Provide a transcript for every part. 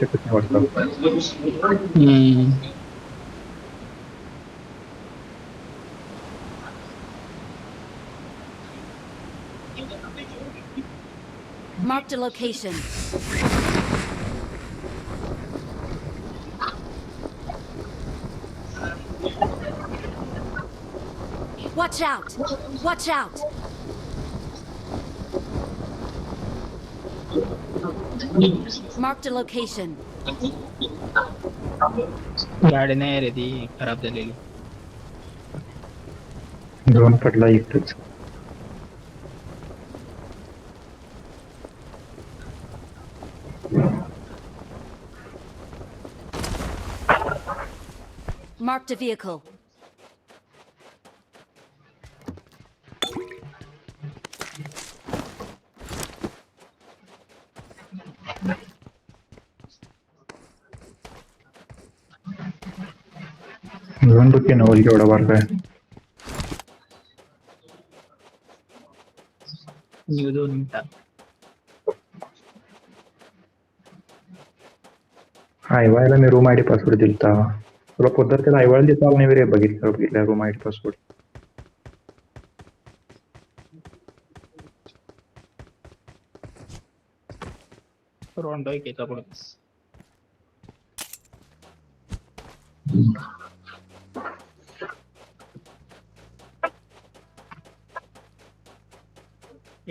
शकत नाही वाटतं. Marked a location. Watch out! Watch out! Marked a location. गाडी नाही रे ती खराब झालेली. ड्रोन पडला इथंच. Marked a vehicle. ड्रोन बघ की नवल केवढा बारका आहे. न्यू 2 मिनिटात. आयवायला मी रूम आयडी पासवर्ड दिलता. तुला पोद्दार त्याला आयवायला देता आला नाही रे. बघितलं रूम आयडी पासवर्ड. रोंडो एक याचा पुढे.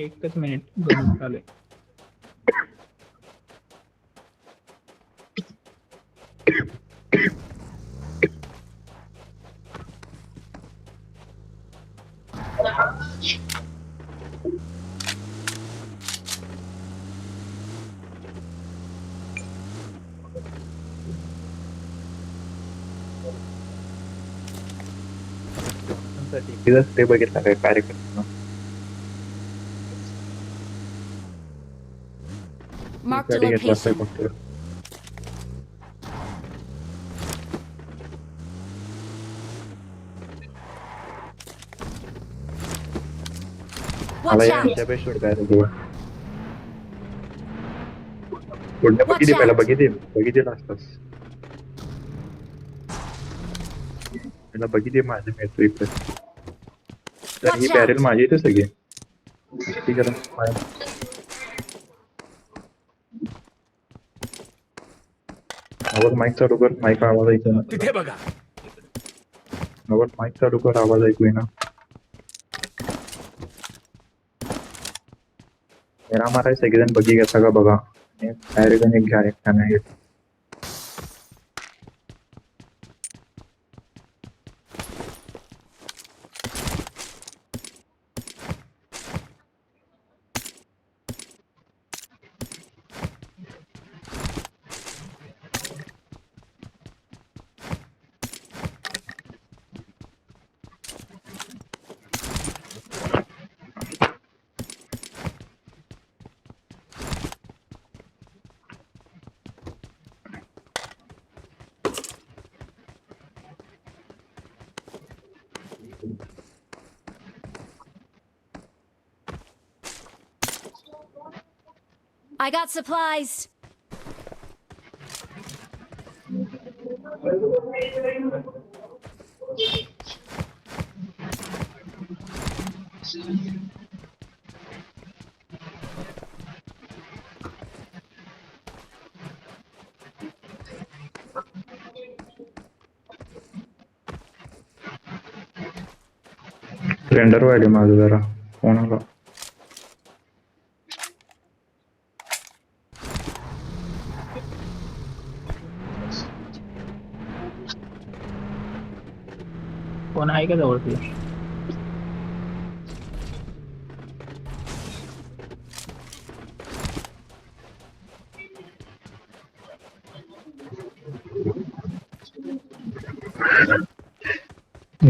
एकच मिनिट 2 मिनिट आले. ते बघितलं काय कार्यक्रम. Marked a गाडी घेतला असता location. फक्त. मला Watch या out! आमच्या सोड काय रे. पुढे बघितली पहिला बघितलं असतास. त्याला बघितली माझं मिळतो इकडे. तर ही Watch बॅरेल out! माझी येते सगळी. ठीक आहे आवाज माईक चालू कर. माईक आवाज ऐकू ना. तिथे बघा. आवाज माईक चालू कर. आवाज ऐकू ना. मेरा मारा सगळेजण बघी घ्या सगळं बघा. डायरेक्ट एक घ्या एकटा नाही. I got supplies. रेंडर व्हायला माझं जरा फोन आला. कोण आहे का जवळ तुला?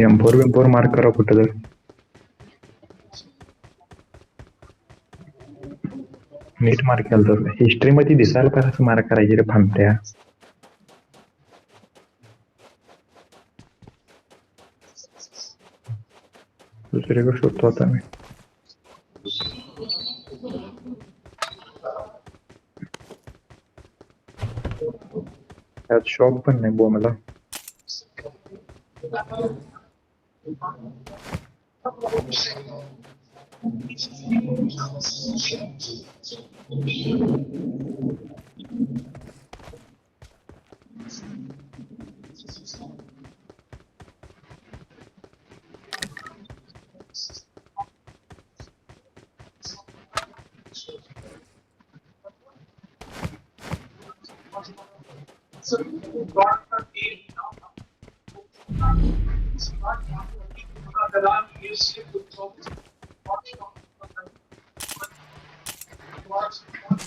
M4 मार्क करा कुठं तर. नीट मार्क केलं तर हिस्ट्री मध्ये दिसायला का असं मार्क करायचे रे फांत्या. दुसरीकडे शोधतो आता मी. त्यात शॉप पण नाही बो मला.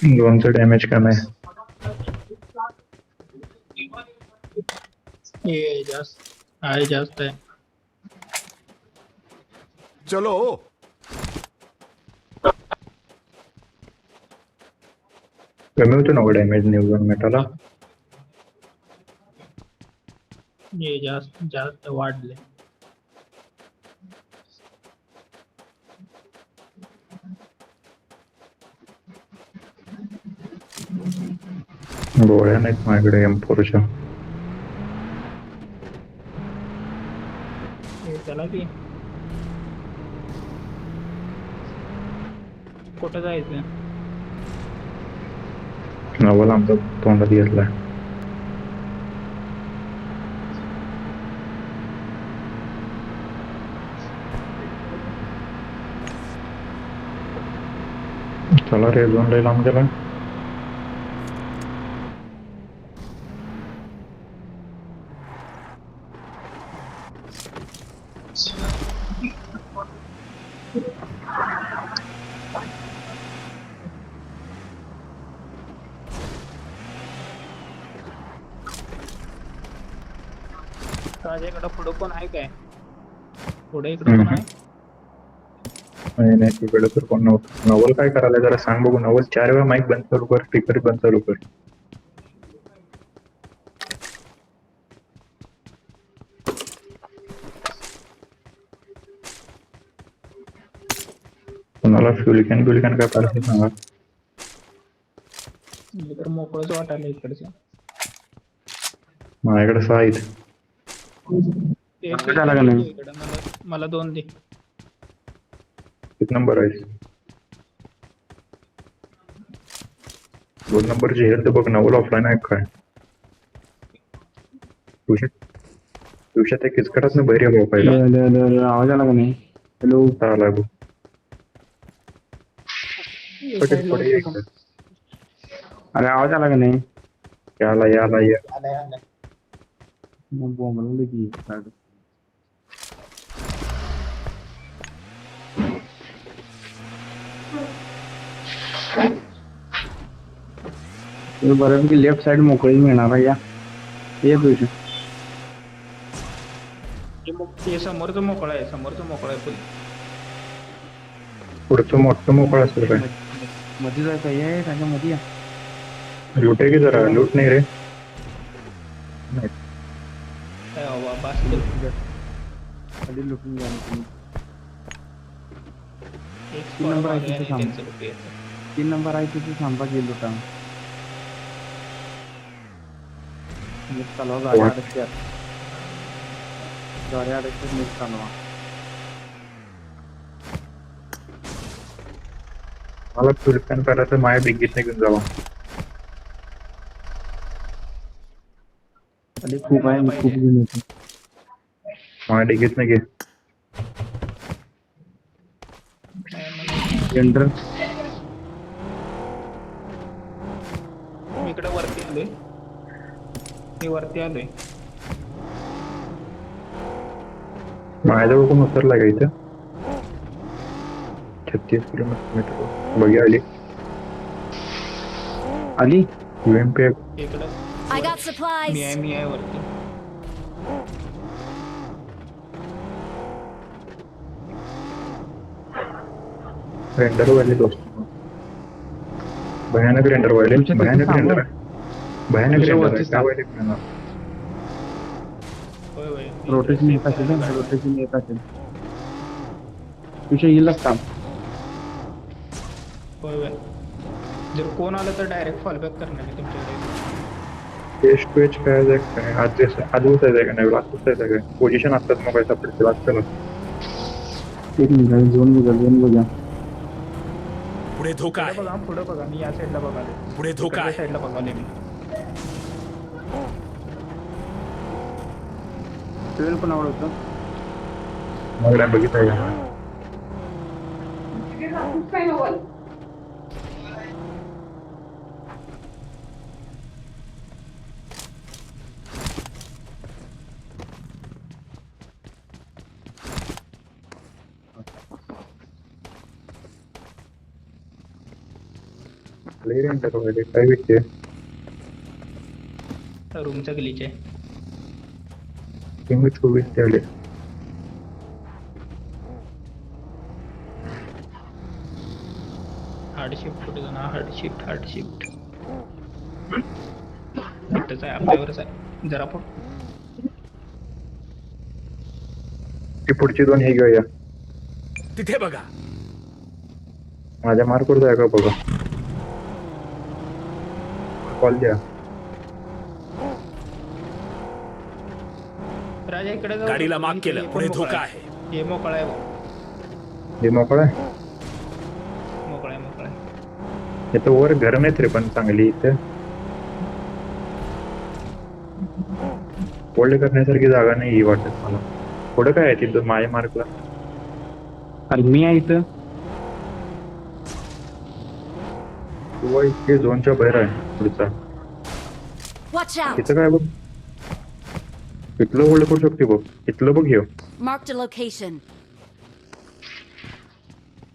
दोनचं डॅमेज कमी आहे. ये जास्त आहे, जास्त आहे. चलो कमी होतो ना डॅमेज निवडून मेटाला. ये जास्त जास्त वाढले. गोळ्या नाहीत माझ्याकडे M4च्या. हे चला की कुठं जायचं? नवल आमचा तोंडात घेतलाय. चला रे, झोन लय लांब गेला. माझ्याकडं पुढं कोण आहे काय? पुढे इकडं कोण आहे? नाही नाही, तिकडे तर कोण नव्हतं. नवल काय करायला जरा सांग बघू. नवल 4 वेळा माईक बंद चालू कर, स्पीकर बंद चालू कर. कोणाला फ्युल कॅन काय पाहिजे सांगा. मी तर मोकळंच वाटायला इकडचं. माझ्याकडे 6 आहेत. एक झाला का नाही? इकडं मला 2 दे. किती नंबर आहे? 2 नंबरची हेल्थ बघ. नवल ऑफलाईन आहे काय? तुझ्या त्या किचकटात ना बहिरे भाऊ पहिला आवाज आला का नाही? हॅलो, आला बघ. पुढे एक. अरे आवाज आला का नाही? याला याला या. आलाय आलाय. मग बोंबलवलं की बऱ्यापैकी लेफ्ट साइड मोकळी मिळणार आहे. या ये तुझ्या ते समोरचं मोकळं आहे, समोरचं मोकळं आहे फुल. पुढचं मोठं मोकळं असेल काय? मध्ये जायचं आहे त्याच्या मध्ये या. लूट आहे की जरा? लूट नाही रे. नाही. काय बाबा बास. खाली लुटून घ्या ना तुम्ही. एक तीन नंबर आहे स्पॉट तिथे आणि थांब. त्यांचं लुट यायचं. 3 नंबर आहे तिथे थांबा गेलो होता. चालवा गाडी अडकत्यात. गाडी अडकत्यात नीट चालवा. मला फ्युल कॅन करायचं, माझ्या डिग्गीत घेऊन जावा. खाली खूप आहे, मी खूप घेऊन येतो. माझ्या डिग्गीत घे. जनरल मी इकडे वरती आलोय. मी वरती आलोय. माझ्याजवळ कोण उतरला का इथं? 36 किलोमीटर बघी आली. आली. UMP इकडं I got मी supplies. आहे वरती. रेंडर वाले दोस्त. भयानक रेंडर वाले. तुमच्या तिथे भयानक थांबवा. रेंडर आहे. भयानक तुमच्या रेंडर आहे. वरतीच त्या वाले मिळणार. होय होय. रोटेशन येत असेल ना, रोटेशन येत असेल. तुझ्या येईलच काम. होय होय. जर कोण आलं तर डायरेक्ट फॉलबॅक करणार मी तुमच्याकडे. टेस्ट टू एच काय आहे काय आज आहे का नाही लास्ट आहे काय पोझिशन असतात मग काय सापडते लागतं ना. एक मिनिट झोन बघा पुढे धोका आहे. पुढे बघा मी या साईडला बघाले. पुढे धोका आहे. साईडला बघाले मी. ट्रेन पण आवडतं. मग नाही बघितलं का? लई रेंट आहे काय विषय रूमचा ग्लिच आहे. 24 ते आले. हार्ड शिफ्ट कुठे जाणार. हार्ड शिफ्ट इथंच आहे आपल्यावरच आहे जरा पण. ती पुढची दोन हे घेऊया. तिथे बघा. माझ्या मार्कवर जाय का बघा. कॉल द्या. राजा इकडे जाऊ. गाडीला माग केलं. पुढे धोका आहे. हे मोकळा आहे बघ. हे मोकळं आहे. मोकळा आहे. इथं वर घर नाहीत रे पण चांगली इथं होल्ड करण्यासारखी जागा नाही ही वाटत मला. पुढं काय आहे तिथं माझ्या मार्कला. अरे मी आहे इथं. किंवा इतके झोनच्या बाहेर आहे पुढचा. Watch out! तिथं काय बघ. इथलं होल्ड करू शकते बघ. इथलं बघ घेऊ. Marked a location.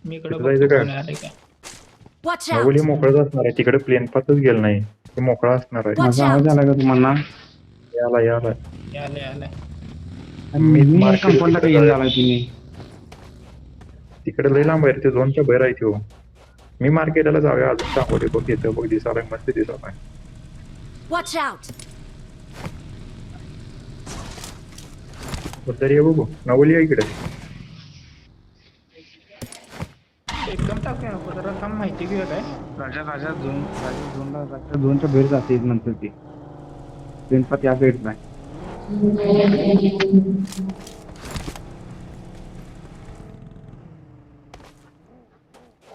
मी इकडे तिथं जायचं काय? कोणी आलंय का. Watch Navali out! मोकळंच असणार आहे. तिकडे प्लेन पाथच गेलं नाही. ते मोकळा असणार आहे. Watch माझा आवाज out! आला का तुम्हाला? याला आलंय. मी mark केलं कंपाऊंडला तिकडे काही जायचं. झालाय तुम्ही. तिकडे लई लांब आहे ते झोनच्या बाहेर आहे तो. मी मार्केटला जाऊया अजून सांगू बघ येतं बघ दिसायला मस्त दिसत आहे. Watch out! तरी ये बघू नवली आहे इकडे. एकदम टाकूया नको जरा थांब माहिती घेऊया काय. राजा झोनच्या बाहेर जाते नंतर ते गणपती या साईड नाही.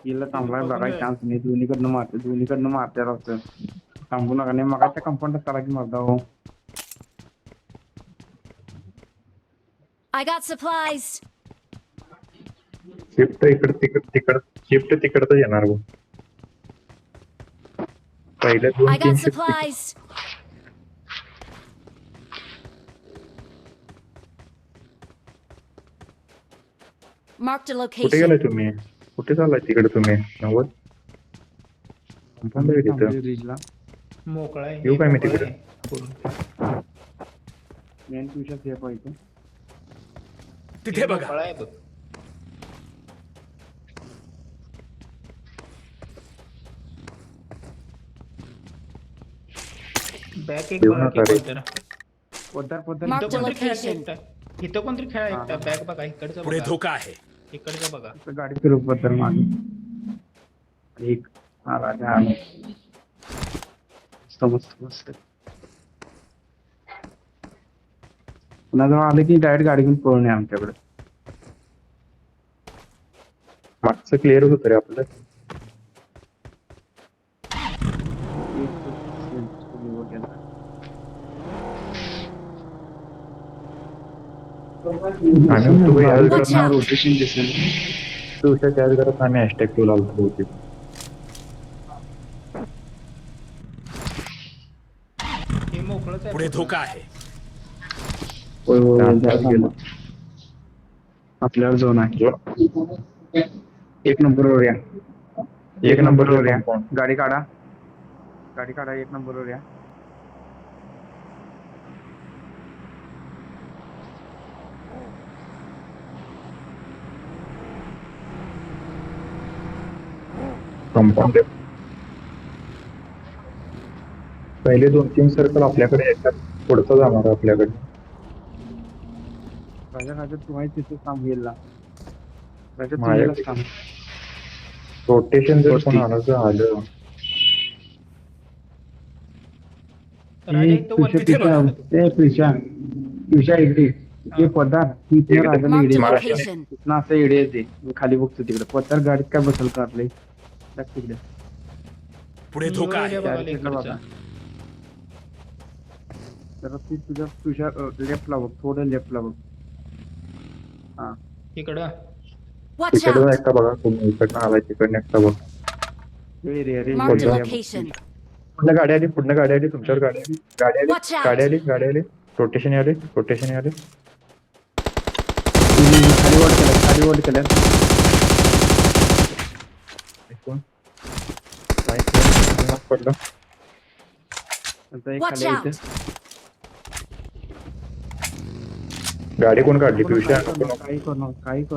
हिला थांबवाय बघायला चान्स नाही. दोन्हीकडनं मारते राहतं. थांबू नका. नाही मग त्या कंपाऊंडात चला की मरदा हो. I got supplies. Shift shift तिकडच येणार बघ. पहिल्या I 2-3 got shift supplies. Marked a कुठे location. गेलाय तुम्ही. कुठे चाललाय तिकडे तुम्ही 90. कंपाऊंड आहे तिथं. रिजला मोकळा आहे. येऊ काय मी मोकळा तिकडे? आहे. पूर्ण. मेन ट्यूशन सेफ आहे इथं. तिथे बघा. मोकळा आहे बघ. बॅक एक येऊ बघा नका की रे. कोणतं. पद्धत Mark इथं the कोणतरी खेळा location. एकटा. इथं कोणतरी खेळा एकटा. बॅक बघा इकडचं पुढे बघा. धोका आहे. इकडचं बघा. गाडी फिरू बद्दल मागे एक हा राजा आला. मस्त पुन्हा आलं की डायरेक्ट गाडी घेऊन पळून आहे आमच्याकडे. मागचं क्लिअर होतं रे आपलं. आम्ही तू याच Watch घरात out. रोटेशन दिसेल. तुझ्या त्याच घरात आम्ही हॅशटॅग ठेवला होता बहुतेक. हे मोकळंच आहे. पुढे धोका आहे. आपल्यावर झोन आहे. जो- एक नंबरवर या. एक नंबरवर या. compound. गाडी काढा. एक नंबरवर या. कंपाऊंड पहिले 2-3 सर्कल आपल्याकडे येतात. पुढचं जाणार आहे आपल्याकडे. राजा तू आहे तिथे थांब गेला. राजा तू माझ्या- गेलास थांब. रोटेशन जर वरती. कोण आलं तर आलं. राजा इथं वरती तिथे बघा. पिशा इकडे ते पदार ती इथनं राजाला Marked इडे a मला- location. इथनं असं इडे येते मी खाली बघतो तिकडे पदार गाडीत काय बसल काढले तिकडे पुढे धोका आहे. बघायला चार इकडचा. बघा. जरा ती तुझ्या लेफ्टला बघ थोडं लेफ्टला बघ हा इकडं Watch तिकडे out. एकटा बघा तुम्ही इकडनं आलाय तिकडनं एकटा बघ. रे Marked a Hold on. location. पुढनं गाडी आली तुमच्यावर गाडी आली Watch out. गाडी आली रोटेशन आले खाली वर केलं पडलं आता एक Watch खाली out. इथं गाडी कोण काढली पिवशी काही करू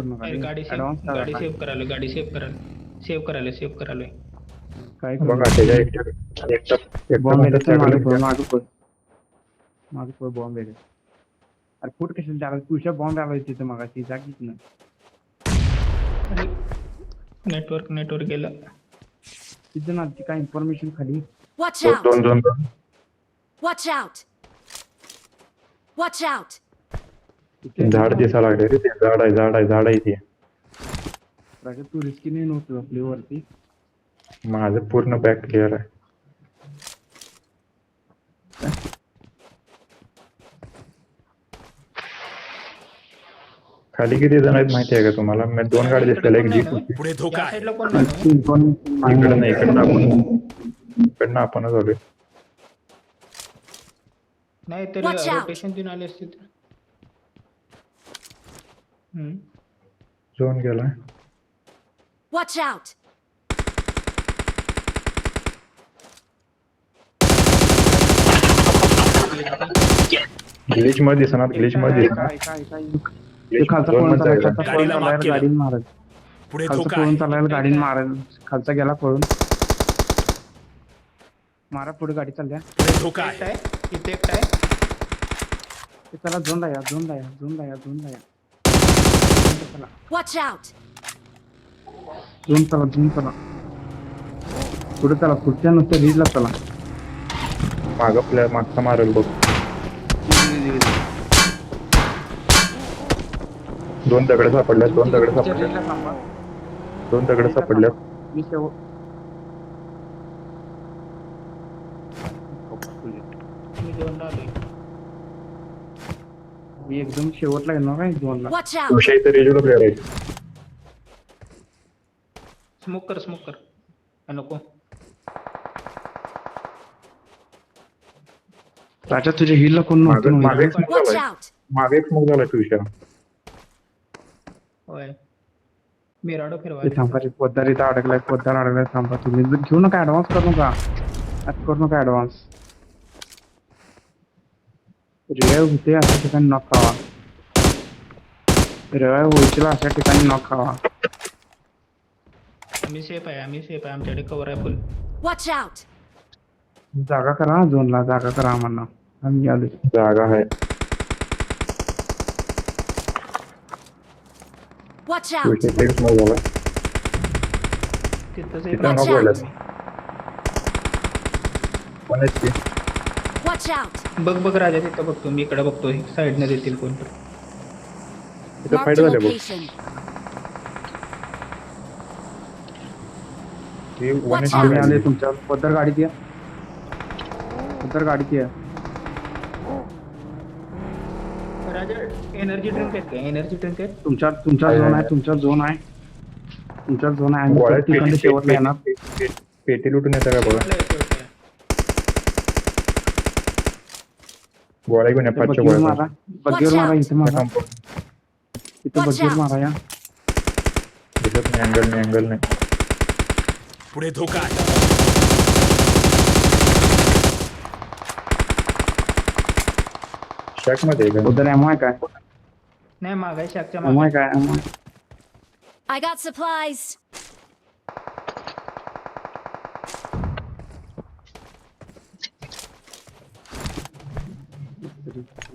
नका अरे गाडी सेव्ह करायला सेव्ह करायला काय बघा त्याच्या एकटा बॉम्ब आहे अरे फुट कशाला टाकाल तुझ्या बॉम्ब आला तिथं मग ती जागीच ना नेटवर्क गेलं. तिथं ना ती काय इन्फॉर्मेशन खाली Watch out. दोन Watch out. Watch out. झाड दिसायला लागले रे ते झाड आहे ते राजा तू रिस्की नाही नव्हतं आपली वरती माझं पूर्ण बॅक क्लिअर आहे. खाली किती जण आहेत माहिती आहे का तुम्हाला मी 2 गाडी दिसलेल्या एक जीप होती. पुढे धोका या आहे. साईडला कोण नाही ना? इकडनं आपणच आलोय. नाही तर Watch out. रोटेशन देऊन आले असते तर. झोन गेलाय. Watch out. ग्लिच मध्ये दिसणार ते खालचा पळून चालायला गाडीला माफ केलं. गाडीने मारत पुढे खालचा धोका पळून आहे. चालायला गाडीने मारत खालचा गेला पळून मारा पुढे गाडी चालल्या पुढे धोका एकटा आहे. आहे इथे एकटा आहे. ते त्याला झोन लाया Watch out. झोन चला पुढे चला पुढच्या नुसतं रीजला चला मागचा मारेल बघ. 2 दगड सापडल्यात मी शेवट मी दोनदा आलोय. मी एकदम शेवटला येणार काय झोनला Watch out. तुमच्या इथे रेजूला प्लेअर आहे. स्मोक कर नको. राजा तुझ्या हिलला कोण मागे नव्हतं एक स्मोक Watch झालाय out. तुझ्या. होय मिराडो ते फिरवायला. थांबा रे पोद्दार इथं अडकलाय थांबा तुम्ही घेऊ नका ऍडव्हान्स करू नका ऍडव्हान्स रिवाइव होते अशा ठिकाणी नॉक खावा रिवाइव व्हायची अशा ठिकाणी नॉक खावा आम्ही सेफ आहे आमच्याकडे कव्हर आहे फुल. Watch out. जागा करा झोनला जागा करा आम्हाला आम्ही आलो जागा आहे. Watch out. तुझ्या इथे स्मोक झाला. तिथंच तिथं Watch knock out. व्हायला. कोण आहेत ते? Watch out. बघ राजा तिथं बघतो मी इकडे बघतो साईडने देतील कोण तर. तिथं Marked फाईट a झाले बघ. location. ती Watch आम्ही out. आले तुमच्या पद्धर गाडीत या राजा एनर्जी ड्रिंक आहेत तुमच्या झोन आहे आम्ही गोळ्यात तिकडे शेवटला येणार पेटी लुटून येतं का बघा. गोळ्या घेऊन या ते 5च्या बग्गीवर गोळ्या. मारा बग्गीवर मारा इथे मारा कंपाऊंड इथे बग्गीवर मारा या दिसत नाही अँगल नाही. पुढे धोका आहे. शॅक मध्ये आहे का? उधर एमओ आहे काय नाही मागाय शाकच्या एमओ आहे काय MO I got supplies.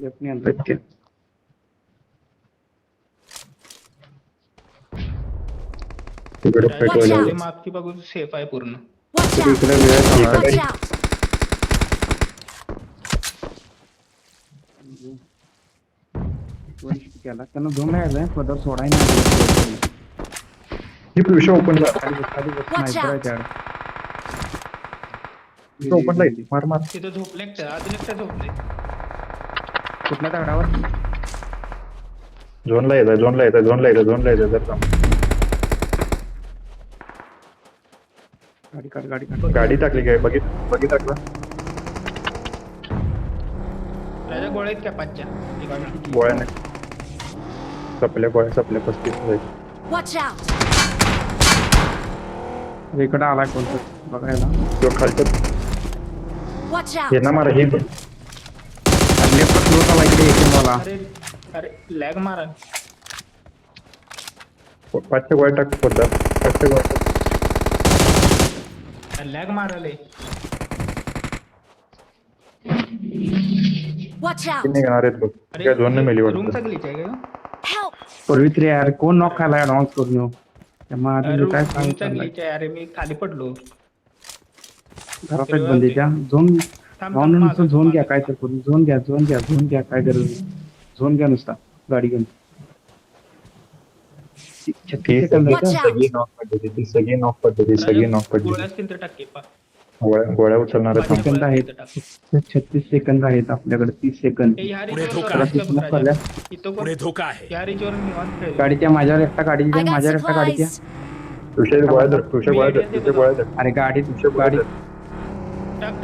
Left नाही आणता तिकडे Watch पेट्रोल out. आहे. मागची बघू सेफ आहे पूर्ण. Watch out. इकडे वेळ Watch out. केला त्यांना झोन यायचंय पदर सोडाय नाही ही पिवशा ओपनला Watch out. ओपनला आहे मार मार तिथं झोपले एकटं अजून एकटं झोपले. कुठल्या दगडावर झोनला येतं जर थांब. गाडी गाडी टाकली काय बघित टाकला राजा गोळ्या आहेत का पाचच्या एका गोळ्या नाही सपल्या 35 जायचे. Watch out. इकडे आलाय कोणतं बघायला तो खालच्या Watch हे out. ना मारा हे लेफ्ट क्लोज आला इकडे येते मला अरे लॅग मारा. पाचच्या गोळ्या टाक होता 5च्या गोळ्या लॅग माराले. Watch out. किती घेणार आहेत बघ काय दोन नाही मेली रूम वाटतं. सगळीच आहे का? Help. पूर्वी यार कोण नॉक खायला ऍडव्हान्स करून येऊ त्यामुळे आता मी काय रूम सांगितलं सगळीच आहे. अरे मी खाली पडलो. घरात एक बंदीच्या झोन जाऊन नुसतं झोन घ्या काय तर करून झोन घ्या काय गरज झोन घ्या नुसता गाडी घेऊन 36 सेकंद Watch out. सगळी नॉक पद्धती गोळ्या असतील तर टाके पा. गोळ्या उचलणार आहेत. सेकंद आहेत 36 सेकंद आहेत आपल्याकडे 30 सेकंद ह्या पुढे रिचवर धोका. रस्त्यावर स्मोक राजा. करल्या इथं कोण? पुढे धोका आहे. ह्या रिचवर निवांत खेळ. गाडीच्या माझ्यावर एकटा I got गाडीच्या supplies. तुझ्या गोळ्या धर अरे गाडी गाडी टाक.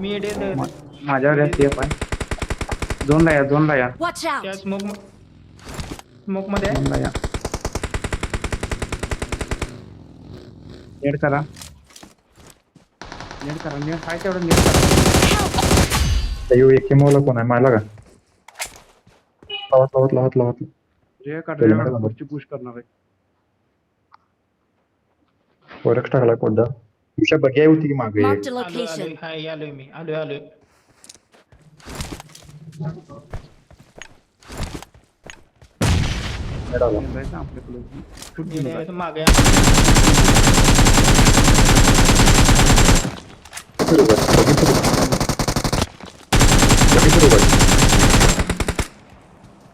मी एडे माझ्यावर एक सेफ आहे झोनला या Watch त्या out. स्मोक मध्ये आहे. झोनला या नेट करा नेट काय तेवढं नेट करा Help. एक मोला कोण आहे मला का लावत जे काढण्याकडे पुढची पुश करणार आहे वरच टाकला कोणता तुझ्या बघ्या होती की मागे Marked a location. हाय आलोय मी आलोय. जायचं आपल्याकडे येडे आहे तर मागे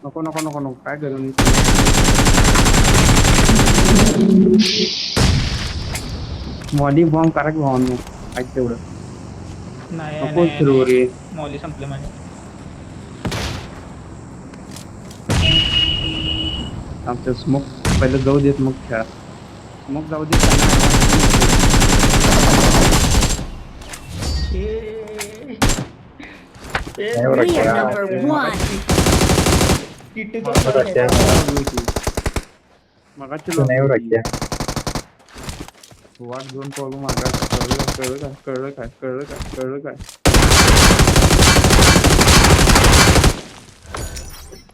नको काय करू मी मॉली बॉम्ब करा की भावांनो काय तेवढं नको सुरू नाही रे मॉली संपले माझे. आमचं स्मोक पहिलं जाऊ देत मग खेळा स्मोक जाऊ देत We are number one. मगाची वाट घेऊन पाहू मागा कळलं काय